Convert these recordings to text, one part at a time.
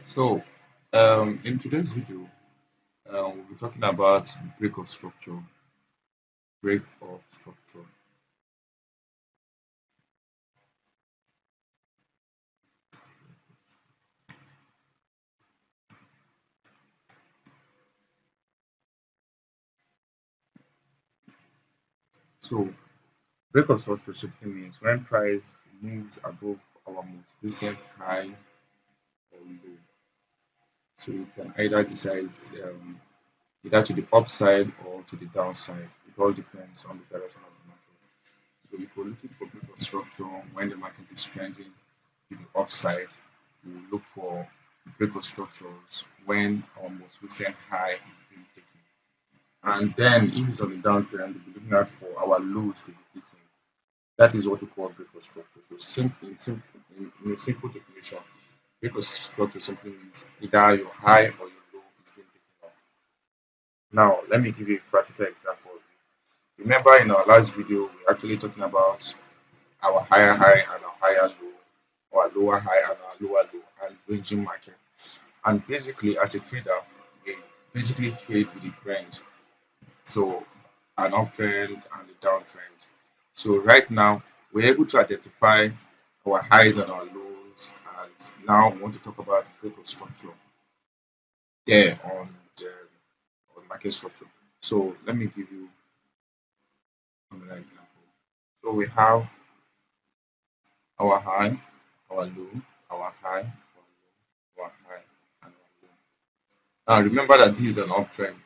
So, in today's video, we'll be talking about break of structure. Break of structure. So, break of structure simply means when price moves above our most recent high or low. So, it can either decide either to the upside or to the downside. It all depends on the direction of the market. So, if we're looking for break of structure when the market is trending to the upside, we will look for break of structures when our most recent high is being taken. And then if it's on the downtrend, we'll be looking out for our lows to be taken. That is what we call break of structure. So in a simple definition, break of structure simply means either your high or your low is being taken off. Now, let me give you a practical example. Remember in our last video, we actually talking about our higher high and our higher low, or our lower high and our lower low, and ranging market. And basically, as a trader, we basically trade with the trend. So an uptrend and a downtrend. So right now, we're able to identify our highs and our lows, and now we want to talk about the break of structure there on market structure. So let me give you another example. So we have our high, our low, our high, our high, and our low. Now remember that this is an uptrend.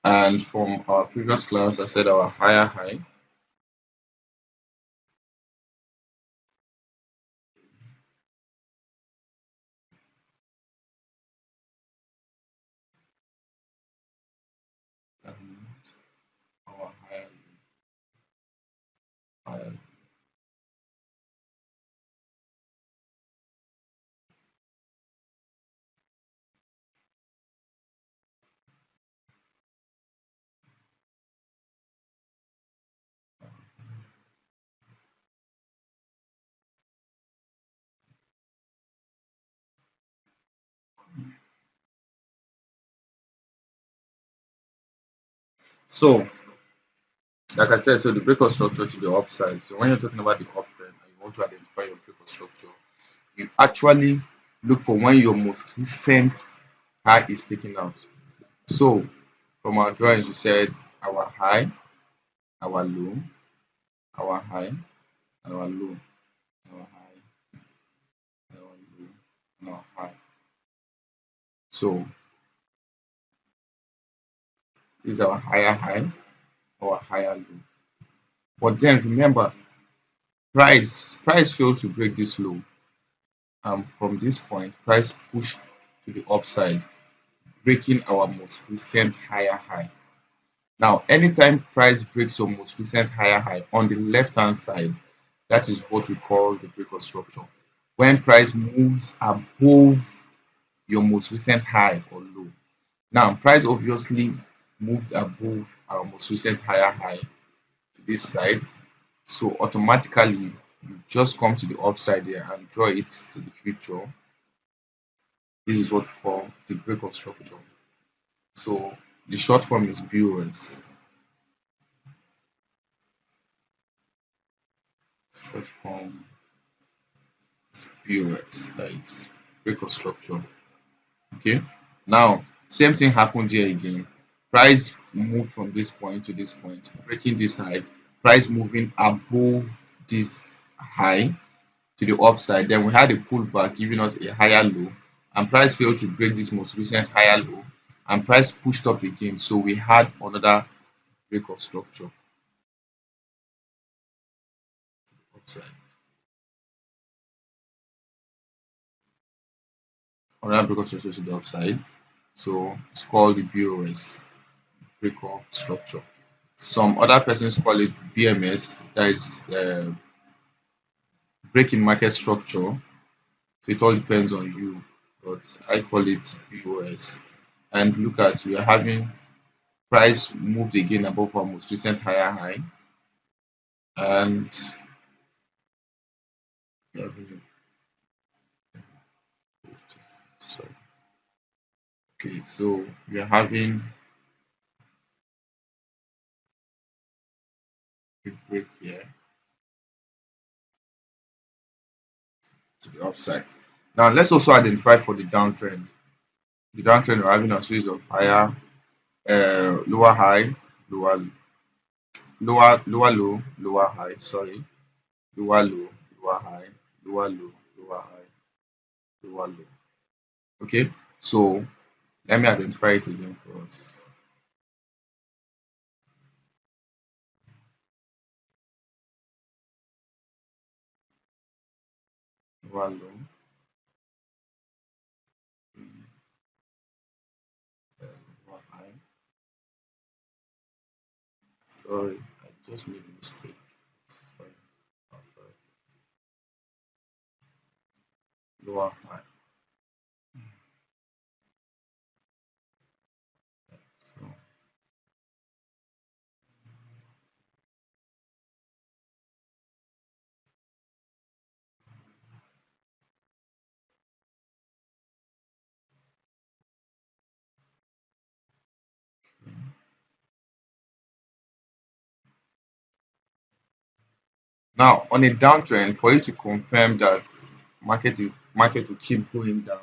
And from our previous class, I said our higher high, and our higher, higher. So, like I said, so the break of structure to the upside. So when you're talking about the uptrend and you want to identify your break of structure, you actually look for when your most recent high is taken out. So from our drawings, we said our high, our low, our high, and our low, our high, our low, and our high. So this is our higher high, our higher low. But then remember, price failed to break this low. From this point, price pushed to the upside, breaking our most recent higher high. Now, anytime price breaks your most recent higher high on the left hand side, that is what we call the break of structure. When price moves above your most recent high or low. Now, price obviously moved above our most recent higher high to this side. So automatically you just come to the upside there and draw it to the future. This is what we call the break of structure. So the short form is BOS. Short form is BOS. That is break of structure. Okay. Now same thing happened here again. Price moved from this point to this point, breaking this high. Price moving above this high to the upside. Then we had a pullback giving us a higher low, and price failed to break this most recent higher low, and price pushed up again. So we had another break of structure upside. Another break of structure to the upside. So it's called the BOS, break of structure. Some other persons call it BMS, that is break in market structure. So it all depends on you, but I call it BOS. And look at, we are having price moved again above our most recent higher high, and Okay, so we are having a break here to the upside. Now let's also identify for the downtrend. The downtrend we're having a series of higher, lower high, lower lower low, lower high. Sorry, lower low, lower high, lower low, lower high, lower low. Okay, so let me identify it again for us. Lower low, lower high. Sorry, I just made a mistake. Sorry, lower high. So now on a downtrend, for you to confirm that market will keep going down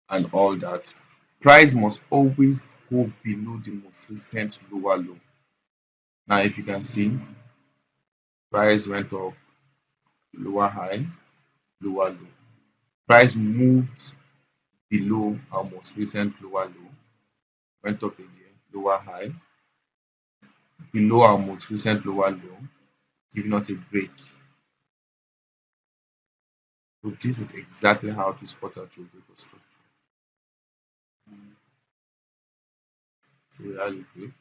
and all that, price must always go below the most recent lower low. Now if you can see, price went up, lower high, lower low. Price moved below our most recent lower low, went up again, lower high, below our most recent lower low, giving us a break. So this is exactly how to spot out your break of structure. So we have a break,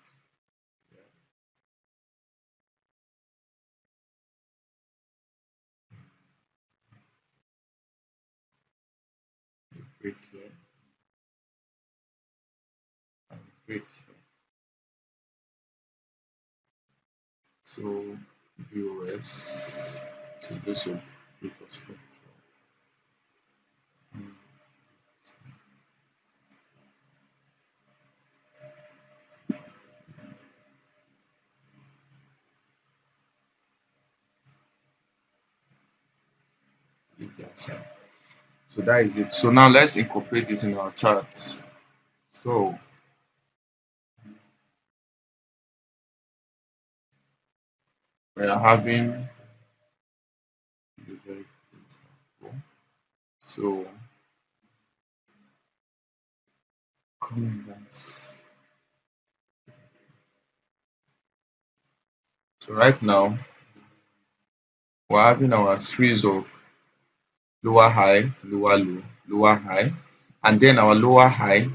break here, and break here. So BOS, so this will break of structure. Mm, you can see. So that is it. So now let's incorporate this in our charts. So we are having the very example. So commons. So right now we're having our series of lower high, lower low, lower high, and then our lower high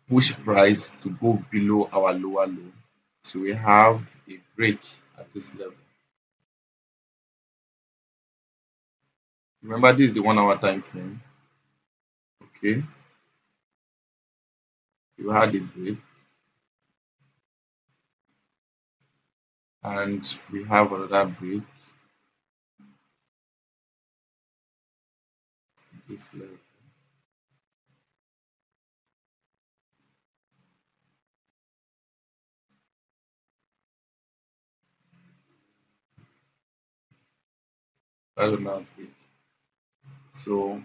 push price to go below our lower low. So we have a break at this level. Remember, this is the 1 hour time frame. Okay, you had a break, and we have another break at this level. That's another break. So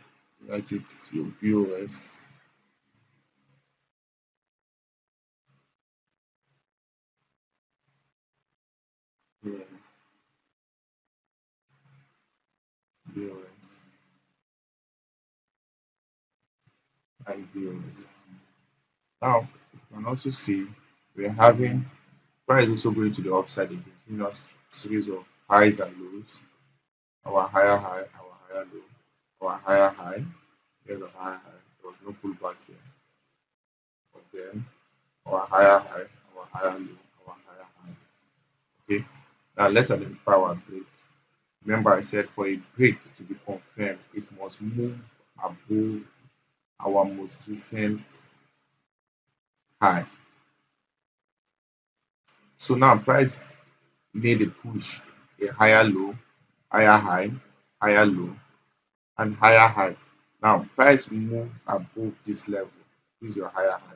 write it your BOS. BOS, BOS, and BOS. Now you can also see we're having price also going to the upside again, giving us series of highs and lows. Our higher high, our higher low, our higher high, here's a higher high. There was no pullback here. But then our higher high, our higher low, our higher high. Okay. Now let's identify our break. Remember I said for a break to be confirmed, it must move above our most recent high. So now price made a push, a higher low, higher high, higher low, and higher high. Now price moved above this level. This is your higher high.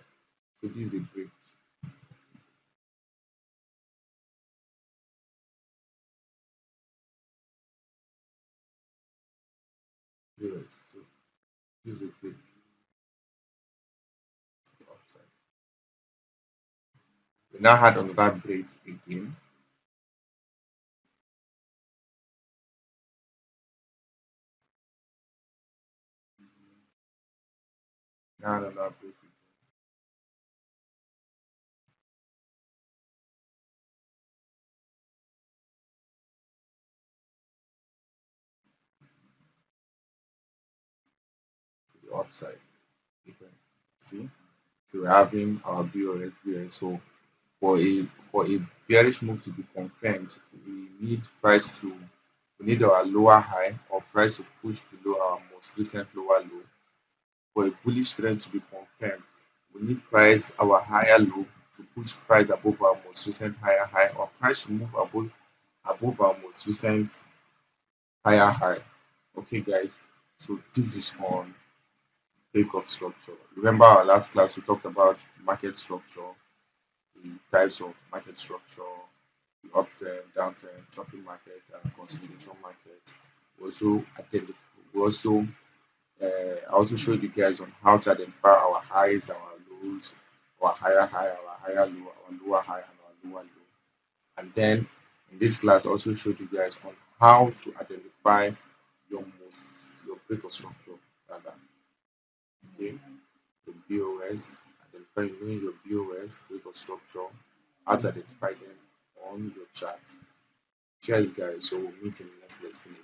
So this is a break. Yes. So this is a break to the upside. We now had another break again. Now another break to the upside. You can see. So we're having our BOS, BOS. So for a bearish move to be confirmed, we need price to we need our lower high or price to push below our most recent lower low. For a bullish trend to be confirmed, we need price our higher low to push price above our most recent higher high, or price to move above our most recent higher high. Okay, guys. So this is on breakup structure. Remember our last class we talked about market structure, the types of market structure, the uptrend, downtrend, chopping market, and consolidation market. We also we also I also showed you guys on how to identify our highs, our lows, our higher high, our higher low, our lower high, and our lower low. And then in this class, I also showed you guys on how to identify your break of structure rather. Okay, the BOS, identify knowing your BOS, break of structure, how to identify them on your charts. Cheers, guys. So we'll meet in the next lesson.